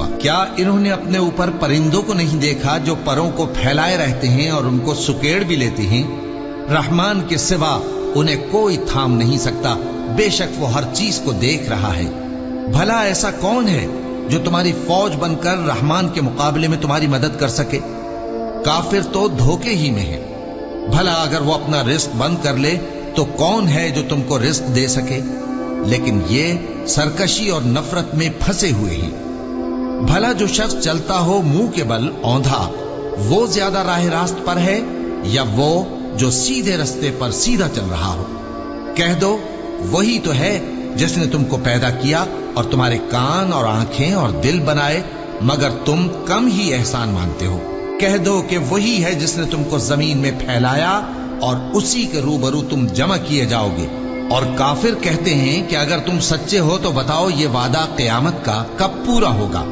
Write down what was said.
ہوا؟ کیا انہوں نے اپنے اوپر پرندوں کو نہیں دیکھا جو پروں کو پھیلائے رہتے ہیں اور ان کو سکیڑ بھی لیتے ہیں؟ رحمان کے سوا انہیں کوئی تھام نہیں سکتا، بے شک وہ ہر چیز کو دیکھ رہا ہے۔ بھلا ایسا کون ہے جو تمہاری فوج بن کر رحمان کے مقابلے میں تمہاری مدد کر سکے؟ کافر تو دھوکے ہی میں ہے۔ بھلا اگر وہ اپنا رزق بند کر لے تو کون ہے جو تم کو رزق دے سکے؟ لیکن یہ سرکشی اور نفرت میں پھنسے ہوئے ہیں۔ بھلا جو شخص چلتا ہو منہ کے بل اوندھا، وہ زیادہ راہ راست پر ہے یا وہ جو سیدھے رستے پر سیدھا چل رہا ہو؟ کہہ دو وہی تو ہے جس نے تم کو پیدا کیا اور تمہارے کان اور آنکھیں اور دل بنائے، مگر تم کم ہی احسان مانتے ہو۔ کہہ دو کہ وہی ہے جس نے تم کو زمین میں پھیلایا اور اسی کے روبرو تم جمع کیے جاؤ گے۔ اور کافر کہتے ہیں کہ اگر تم سچے ہو تو بتاؤ یہ وعدہ قیامت کا کب پورا ہوگا؟